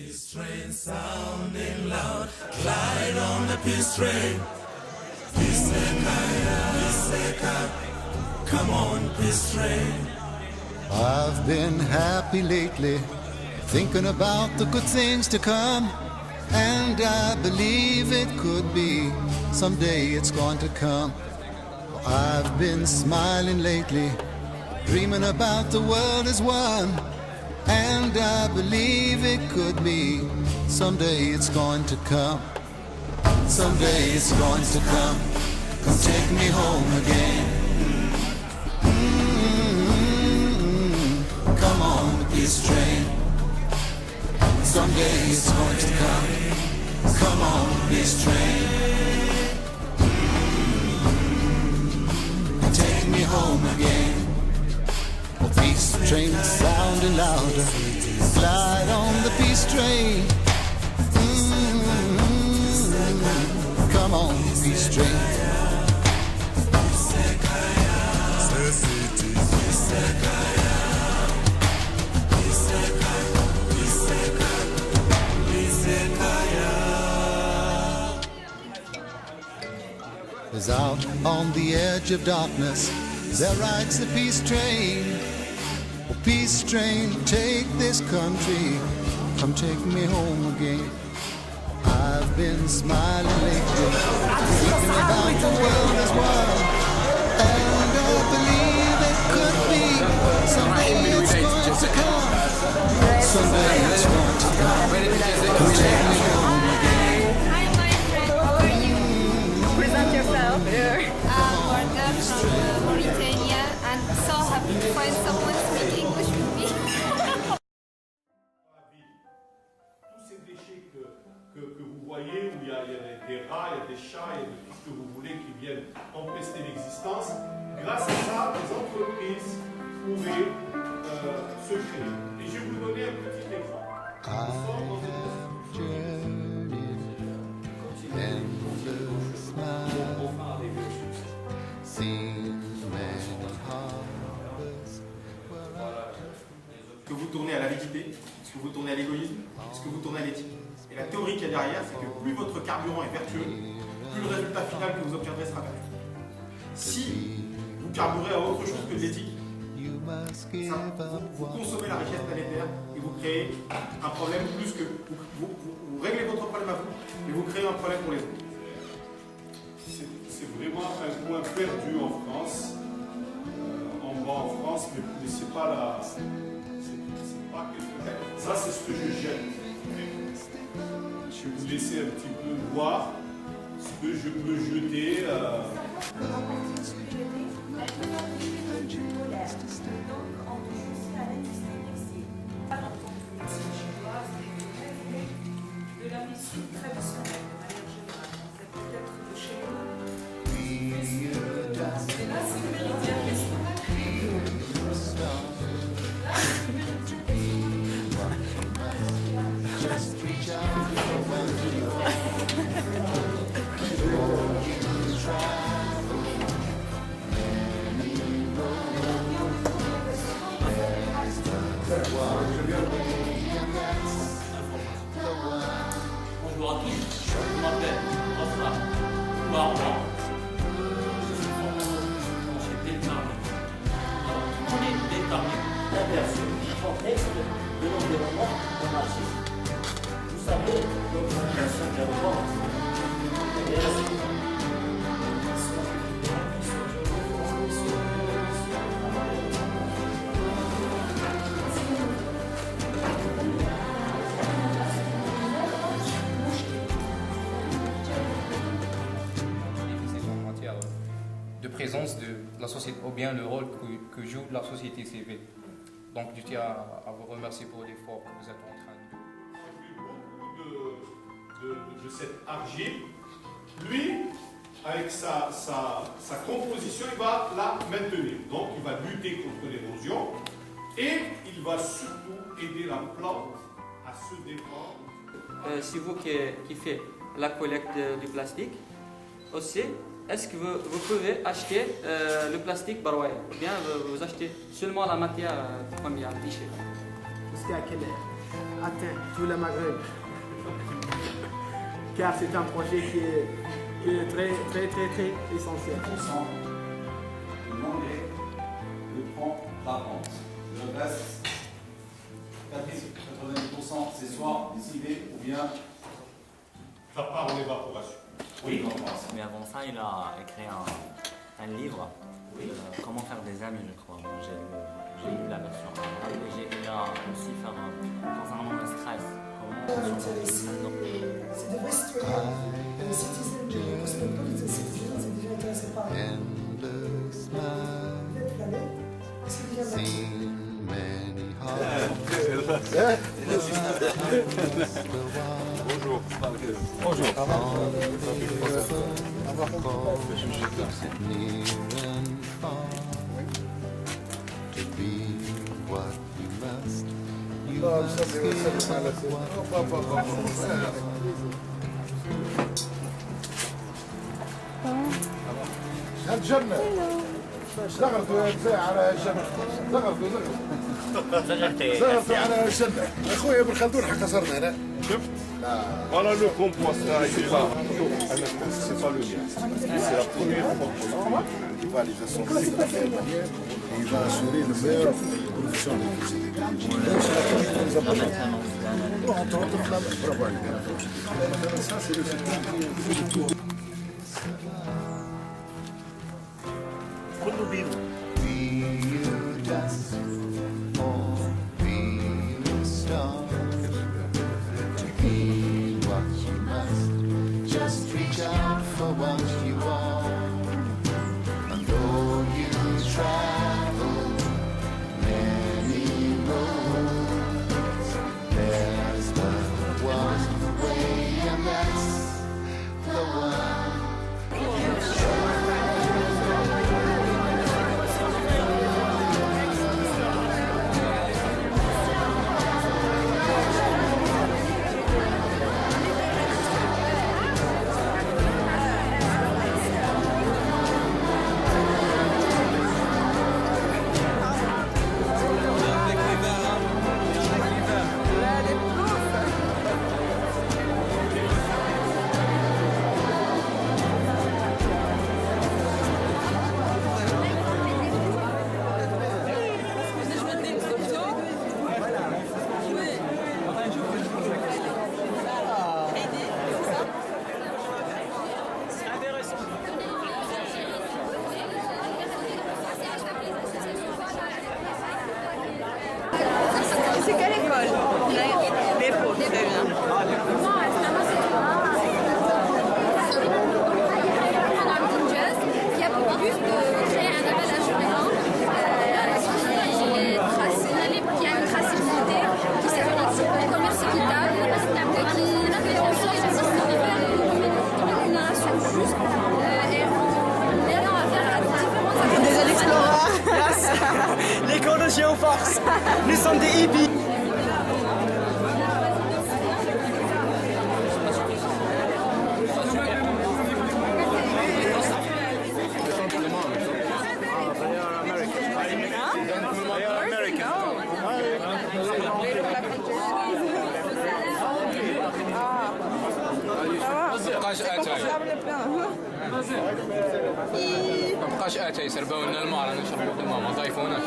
Peace train sounding loud, glide on the peace train. Piseka, come on, peace train. I've been happy lately, thinking about the good things to come. And I believe it could be, someday it's going to come. I've been smiling lately, dreaming about the world as one. And I believe it could be, someday it's going to come. Someday it's going to come, come take me home again. Come on, peace train. Someday it's going to come. Come on, peace train. Take me home again. The peace train sounding louder. Glide on the peace train. Come on, peace train. Is out on the edge of darkness, there rides the peace train. Oh, peace train, take this country, come take me home again. I've been smiling lately, thinking about the world as one. And I believe it could be, someday it's going to come. Someday it's going to come, come take me home again. Hi, my friend, how are you? Present yourself. I'm Morga from Mauritania and so happy to find someone speaking English with me. Tous ces déchets que vous voyez, où il y a des rats, il y a des chats, il y a tout ce que vous voulez qui viennent empester l'existence, grâce à ça, les entreprises pourraient se créer. Et je vais vous donner un petit exemple. I have journeyed endless miles, seen many harbors. Est-ce que vous tournez à l'avidité? Est-ce que vous tournez à l'égoïsme? Est-ce que vous tournez à l'éthique? Et la théorie qu'il y a derrière, c'est que plus votre carburant est vertueux, plus le résultat final que vous obtiendrez sera vertueux. Si vous carburez à autre chose que de l'éthique, vous consommez la richesse planétaire et vous créez un problème plus que... Vous réglez votre problème à vous, mais vous créez un problème pour les autres. C'est vraiment un coin perdu en France, en bas en France, mais c'est pas la... C'est pas quelque... Ça, c'est ce que je jette. Je vais vous laisser un petit peu voir ce que je peux jeter. De la médecine traditionnelle, de manière générale, peut-être de chez nous. Et là, c'est le méridien Bonjour à tous, je m'appelle Osman Barba. Je suis français déterminé. Alors, on est déterminé. La version contexte de l'environnement marxiste. Vous savez, l'organisation de l'environnement de présence de la société, ou bien le rôle que joue la société civile. Donc je tiens à vous remercier pour l'effort que vous êtes en train de... De cette argile, lui, avec sa composition, il va la maintenir. Donc il va lutter contre l'érosion et il va surtout aider la plante à se défendre. C'est vous qui faites la collecte du plastique aussi. Est-ce que vous pouvez acheter le plastique baroué ou bien vous achetez seulement la matière première, déchet? C'était à quelle heure? atteint tout le Maghreb. Car c'est un projet qui est très essentiel. L'anglais le prend par an. Le reste, Patrice, 90%, c'est soit décidé ou bien. Ça part en évaporation. Oui, mais avant ça, il a écrit un livre, Comment faire des amis, je crois. Moi, j'ai lu la version arabe et il a aussi fait concernant le stress. C'est des vrais citoyens, citizens, cosmopolitan citizens, c'est déjà intéressé par Endless nights, seen many Bonjour. Bonjour. To be what you must. You must الجنة زغرتوا على الجنة زغرتوا على الجنة اخويا ابن خلدون حق صرنا هنا شفت؟ Voilà le compost là, il est là. C'est pas le mien. C'est la première fois qu'il va les assembler. Il va assurer le meilleur production de cuisine. Ça c'est le secteur. Be you just or be a star. To be what you must, just reach out for what you are. And though you travel many roads, there's but one way, and that's the one. C'est quelle école? Les Paux, très bien. Qui a pour but de créer un label assurant qui a une traçabilité, qui s'appelle le commerce équitable, qui fait en sorte que une nation juste. Et on est là à faire différentes. Des Explorers, l'écologie en force. Nous sommes des hippies. ما بقاش اتاي يسربوا لنا الماء رانا نشربوا في الماء ما ضايفوناش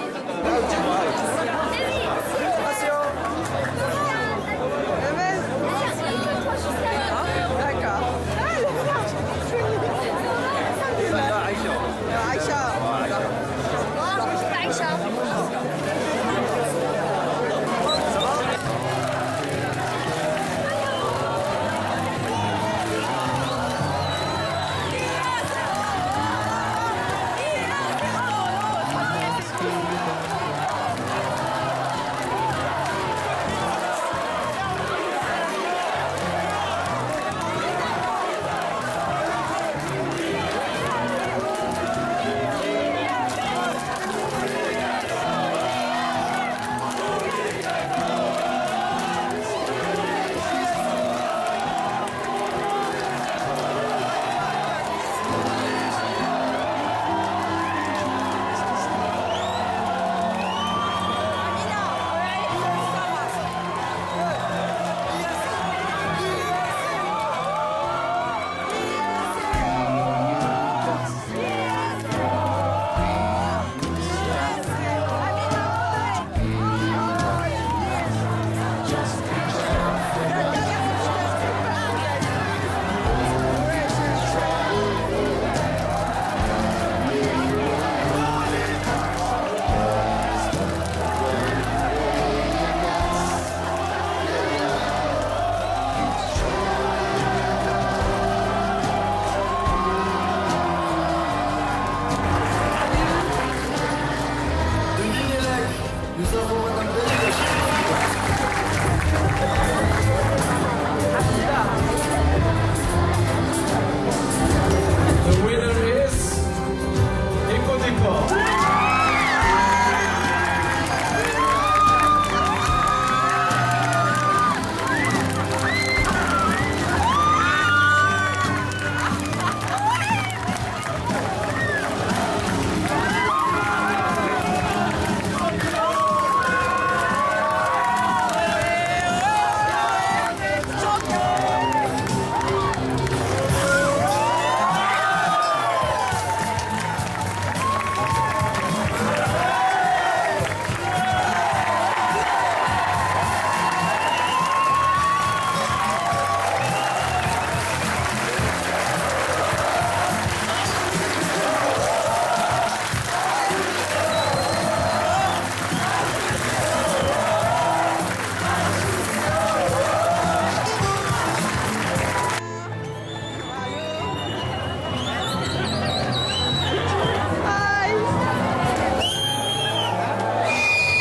The winner is Ecodecor.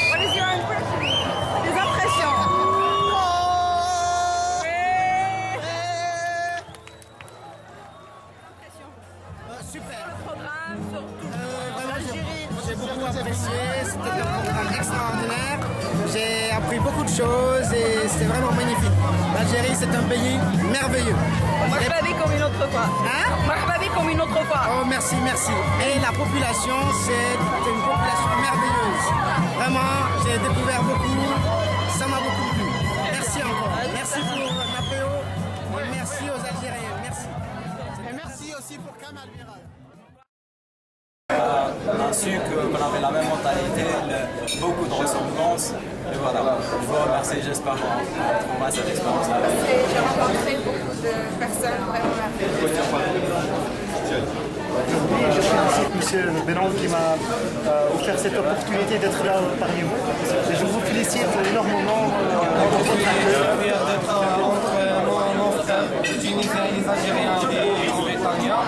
What is your impression? Des impressions. Super. Programme surtout. J'ai beaucoup apprécié, c'était un programme extraordinaire. J'ai appris beaucoup de choses et c'était vraiment magnifique. L'Algérie, c'est un pays merveilleux. Marhaba comme une autre fois. Hein? Marhaba comme une autre fois. Oh, merci, merci. Et la population, c'est une population merveilleuse. Vraiment, j'ai découvert beaucoup. Ça m'a beaucoup plu. Merci encore. Merci pour Napéo. Et merci aux Algériens. Merci. Et merci aussi pour Kamal Miral. On a su qu'on avait la même mentalité, beaucoup de ressemblances. Et voilà, je vous remercie, j'espère qu'on trouvera cette expérience-là. J'ai rencontré beaucoup de personnes vraiment. Je remercie M. Bélan qui m'a offert cette opportunité d'être là parmi vous. Et je vous félicite énormément pour votre travail. D'être entre nos frères tunisiens, les Algériens et les Britanniens.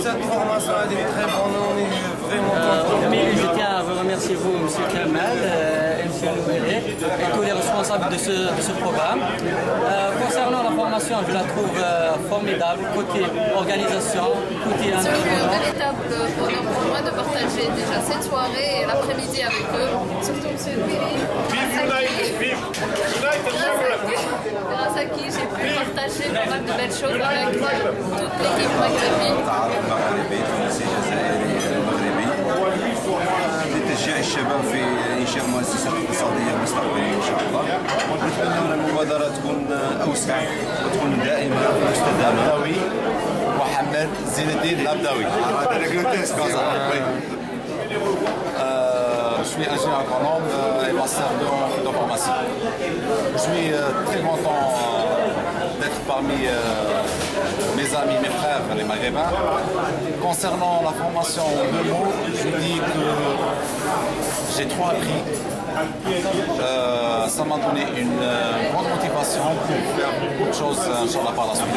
Cette formation a été très bonne, on est vraiment contents. Mais je tiens à vous remercier, vous, M. Kamal, et M. Louéré, et tous les responsables de ce programme. Concernant la formation, je la trouve formidable, côté organisation, côté C'est un véritable bonheur pour moi de partager déjà cette soirée et l'après-midi avec eux, surtout M. Louéré. Grâce à qui j'ai pu partager pas mal de belles choses avec toute l'équipe maghrébine. لتشجيع الشباب في انشاء مؤسسه اقتصاديه مستقبليه ان شاء الله ونتمنى ان المبادره تكون اوسع وتكون دائمه مستدامه. محمد زين الدين الابداوي. Je suis ingénieur agronome et master de pharmacie. Je suis très content d'être parmi mes amis, mes frères, les Maghrébins. Concernant la formation en 2 mots, je dis que j'ai trop appris. Ça m'a donné une grande motivation pour faire beaucoup de choses Inch'Allah par la suite.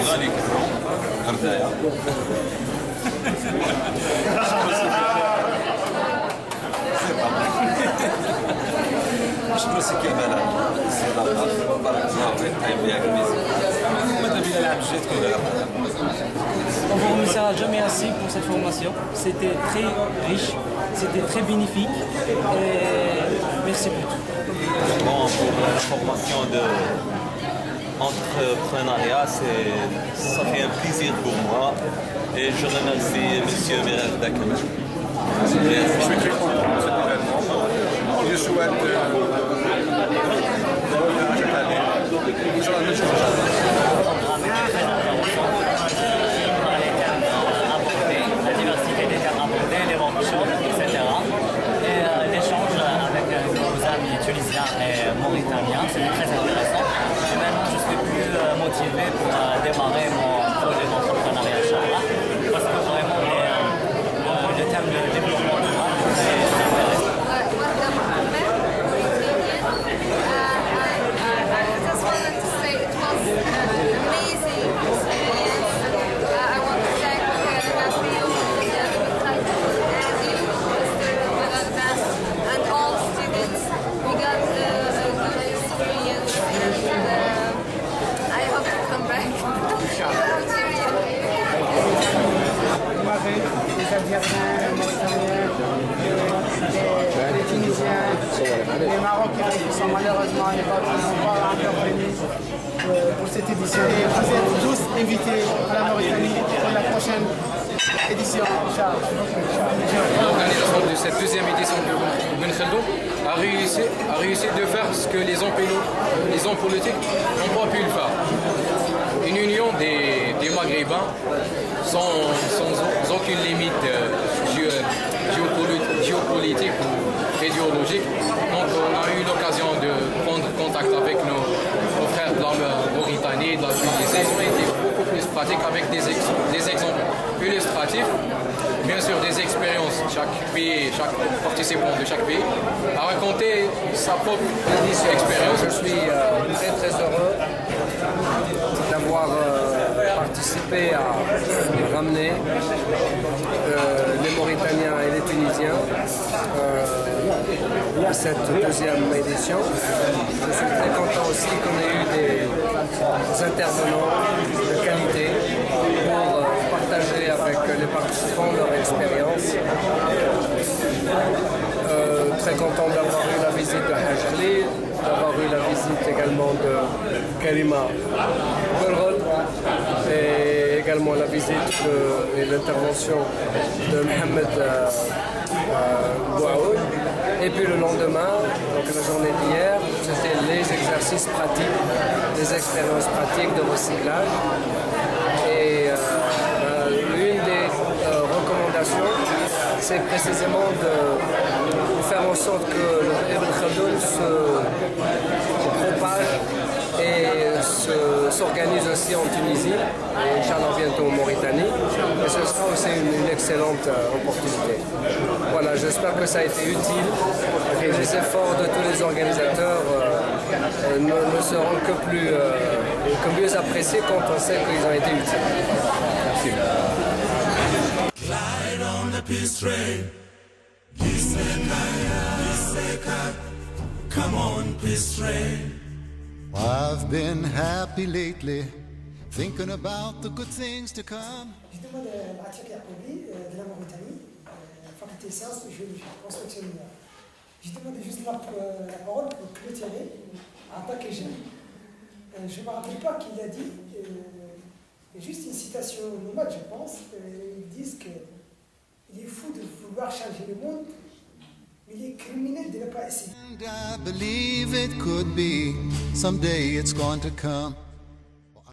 شكرا سي كمال سي الله بارك الله فيك طيب ياك ماذا بينا نلعب الجيت كلها. On vous remerciera jamais assez pour cette formation. C'était très riche, c'était très bénéfique. Et merci beaucoup. Bon, pour la formation de entrepreneuriat, ça fait un plaisir pour moi. Et je remercie M. Miral Dakama. Je suis très content de cet événement. Je souhaite la diversité des terres abordées, les workshops, etc. Et l'échange avec nos amis tunisiens et mauritaniens, c'est très intéressant. Et maintenant, je suis plus motivé pour démarrer mon projet d'entrepreneuriat Inch'Allah, parce que vraiment le thème de développement durable est intéressant. Les Algériens, les Mauritaniens, les Tunisiens, les Marocains qui sont malheureusement pas encore venus pour cette édition. Et vous êtes tous invités à la Mauritanie pour la prochaine édition. L'organisation de cette deuxième édition de Ben Khaldoun a réussi de faire ce que les hommes politiques n'ont pas pu le faire. Une union des Maghrébins sans aucune limite géopolitique ou idéologique. Donc on a eu l'occasion de prendre contact avec nos frères de la Mauritanie, de la Tunisie. Ils ont été beaucoup plus pratiques avec des exemples illustratifs, bien sûr des expériences. Chaque participant de chaque pays a raconté sa propre expérience. Je suis très heureux d'avoir participé à ramener les Mauritaniens et les Tunisiens à cette deuxième édition. Je suis très content aussi qu'on ait eu des intervenants de qualité pour partager avec les participants leur expérience. Très content d'avoir eu la visite de Haj Khalil, d'avoir eu la visite également de Karima Golrod et également la visite et l'intervention de Mohamed Bouaoud. Et puis le lendemain, donc la journée d'hier, c'était les exercices pratiques, les expériences pratiques de recyclage. Et l'une des recommandations, c'est précisément de faire en sorte que le Ibn Khaldoun se propage et s'organise aussi en Tunisie et Inch'Allah bientôt en Mauritanie. Et ce sera aussi une excellente opportunité. Voilà, j'espère que ça a été utile et les efforts de tous les organisateurs ne seront que mieux appréciés quand on sait qu'ils ont été utiles. Merci. Come on, peace train. I've been happy lately, thinking about the good things to come. Je demande à Atik Yacoubi de la Mauritanie, faculté sciences et géologie, construction minière. Je demande juste la parole pour clôturer en tant que jeune. Je ne me rappelle pas qu'il a dit, juste une citation nomade, je pense, ils disent qu'il est fou de vouloir changer le monde. Il est criminel de ne pas essayer. I believe it could be, someday it's going to come.